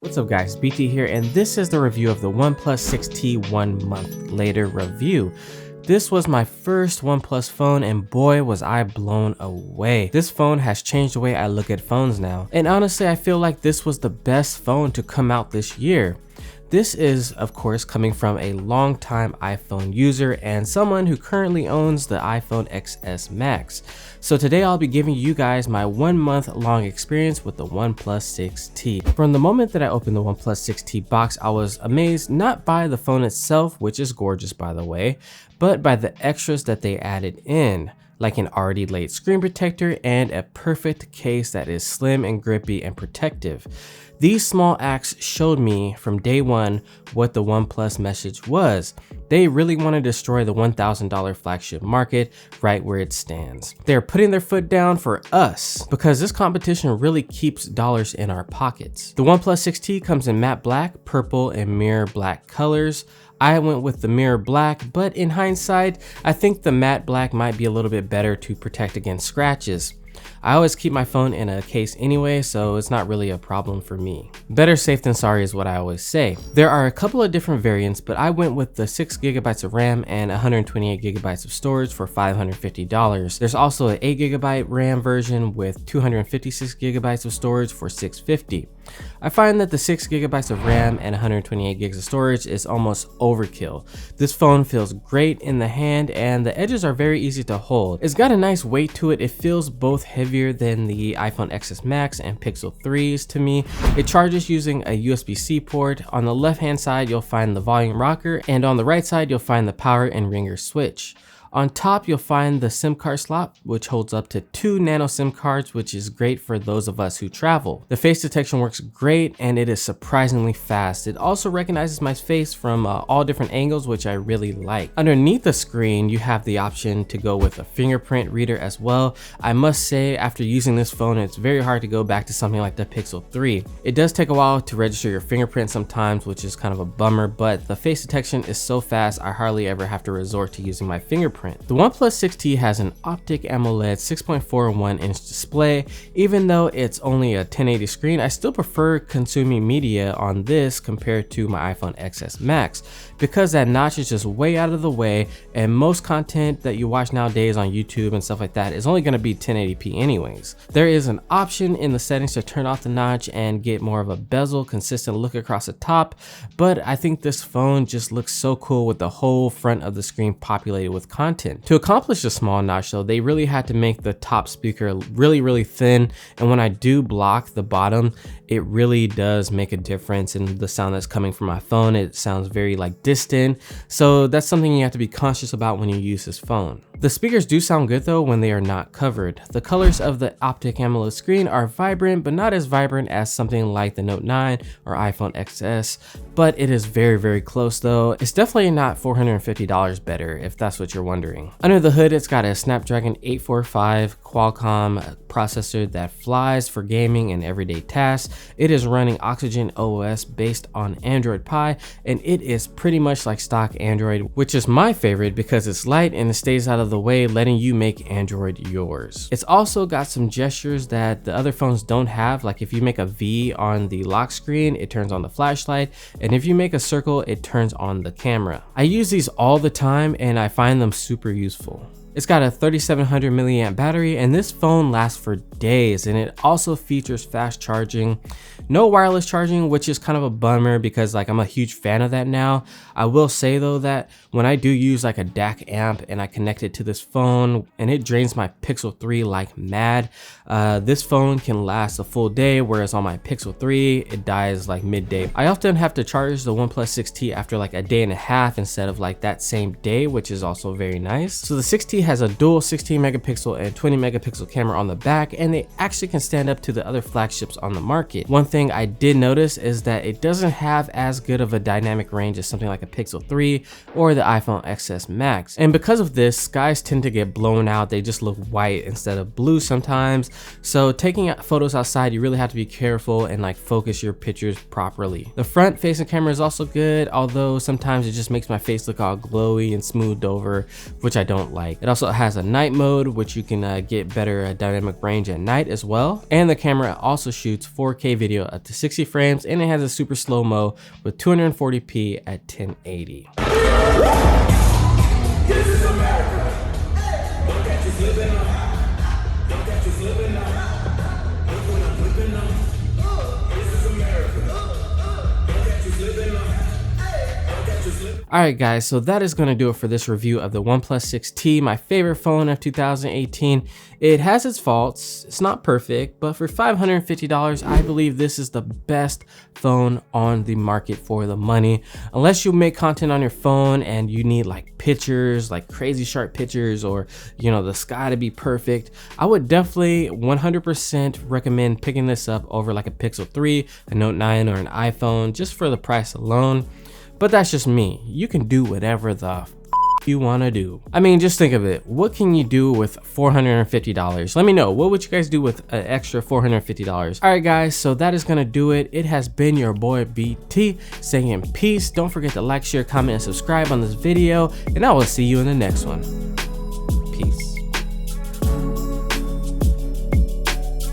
What's up guys, BT here, and this is the review of the OnePlus 6T 1 month later review. This was my first OnePlus phone and boy was I blown away. This phone has changed the way I look at phones now. And honestly, I feel like this was the best phone to come out this year. This is, of course, coming from a longtime iPhone user and someone who currently owns the iPhone XS Max. So today I'll be giving you guys my 1 month long experience with the OnePlus 6T. From the moment that I opened the OnePlus 6T box, I was amazed not by the phone itself, which is gorgeous by the way, but by the extras that they added in, like an already laid screen protector and a perfect case that is slim and grippy and protective. These small acts showed me from day one what the OnePlus message was. They really want to destroy the $1,000 flagship market right where it stands. They're putting their foot down for us because this competition really keeps dollars in our pockets. The OnePlus 6T comes in matte black, purple, and mirror black colors. I went with the mirror black, but in hindsight, I think the matte black might be a little bit better to protect against scratches. I always keep my phone in a case anyway, so it's not really a problem for me. Better safe than sorry is what I always say. There are a couple of different variants, but I went with the 6GB of RAM and 128GB of storage for $550. There's also an 8GB RAM version with 256GB of storage for $650. I find that the 6GB of RAM and 128GB of storage is almost overkill. This phone feels great in the hand and the edges are very easy to hold. It's got a nice weight to it. It feels both heavier than the iPhone XS Max and Pixel 3s to me. It charges using a USB-C port. On the left hand side you'll find the volume rocker, and on the right side you'll find the power and ringer switch. On top, you'll find the SIM card slot, which holds up to 2 nano SIM cards, which is great for those of us who travel. The face detection works great and it is surprisingly fast. It also recognizes my face from all different angles, which I really like. Underneath the screen, you have the option to go with a fingerprint reader as well. I must say, after using this phone, it's very hard to go back to something like the Pixel 3. It does take a while to register your fingerprint sometimes, which is kind of a bummer, but the face detection is so fast, I hardly ever have to resort to using my fingerprint. The OnePlus 6T has an Optic AMOLED 6.41-inch display. Even though it's only a 1080 screen, I still prefer consuming media on this compared to my iPhone XS Max because that notch is just way out of the way, and most content that you watch nowadays on YouTube and stuff like that is only going to be 1080p anyways. There is an option in the settings to turn off the notch and get more of a bezel, consistent look across the top, but I think this phone just looks so cool with the whole front of the screen populated with content. To accomplish the small notch though, they really had to make the top speaker really thin, and when I do block the bottom, it really does make a difference in the sound that's coming from my phone. It sounds very like distant, so that's something you have to be conscious about when you use this phone. The speakers do sound good though when they are not covered. The colors of the Optic AMOLED screen are vibrant, but not as vibrant as something like the Note 9 or iPhone XS, but it is very close though. It's definitely not $450 better if that's what you're wondering. Under the hood, it's got a Snapdragon 845 Qualcomm processor that flies for gaming and everyday tasks. It is running Oxygen OS based on Android Pie, and it is pretty much like stock Android, which is my favorite because it's light and it stays out of the way, letting you make Android yours. It's also got some gestures that the other phones don't have, like if you make a V on the lock screen, it turns on the flashlight, and if you make a circle, it turns on the camera. I use these all the time and I find them super useful. It's got a 3700 milliamp battery, and this phone lasts for days, and it also features fast charging. No wireless charging, which is kind of a bummer because like I'm a huge fan of that now. I will say though that when I do use like a DAC amp and I connect it to this phone and it drains my Pixel 3 like mad, this phone can last a full day, whereas on my Pixel 3 it dies like midday. I often have to charge the OnePlus 6T after like a day and a half instead of like that same day, which is also very nice. So the 6T has a dual 16 megapixel and 20 megapixel camera on the back, and they actually can stand up to the other flagships on the market. One thing I did notice is that it doesn't have as good of a dynamic range as something like a Pixel 3 or the iPhone XS Max, and because of this, skies tend to get blown out. They just look white instead of blue sometimes, so taking photos outside, you really have to be careful and like focus your pictures properly. The front facing camera is also good, although sometimes it just makes my face look all glowy and smoothed over, which I don't like. It also has a night mode, which you can get better dynamic range at night as well. And the camera also shoots 4K video up to 60 frames, and it has a super slow-mo with 240p at 1080. This is America. Don't catch you slipping now. Don't catch you slipping now. Look when I'm whipping them. This is America. Don't catch you slipping now. Don't catch you slipping. Alright guys, so that is going to do it for this review of the OnePlus 6T, my favorite phone of 2018. It has its faults, it's not perfect, but for $550, I believe this is the best phone on the market for the money. Unless you make content on your phone and you need like pictures, like crazy sharp pictures, or you know, the sky to be perfect, I would definitely 100% recommend picking this up over like a Pixel 3, a Note 9, or an iPhone, just for the price alone. But that's just me. You can do whatever the you want to do. I mean, just think of it. What can you do with $450? Let me know. What would you guys do with an extra $450? All right, guys. So that is going to do it. It has been your boy BT saying peace. Don't forget to like, share, comment, and subscribe on this video. And I will see you in the next one.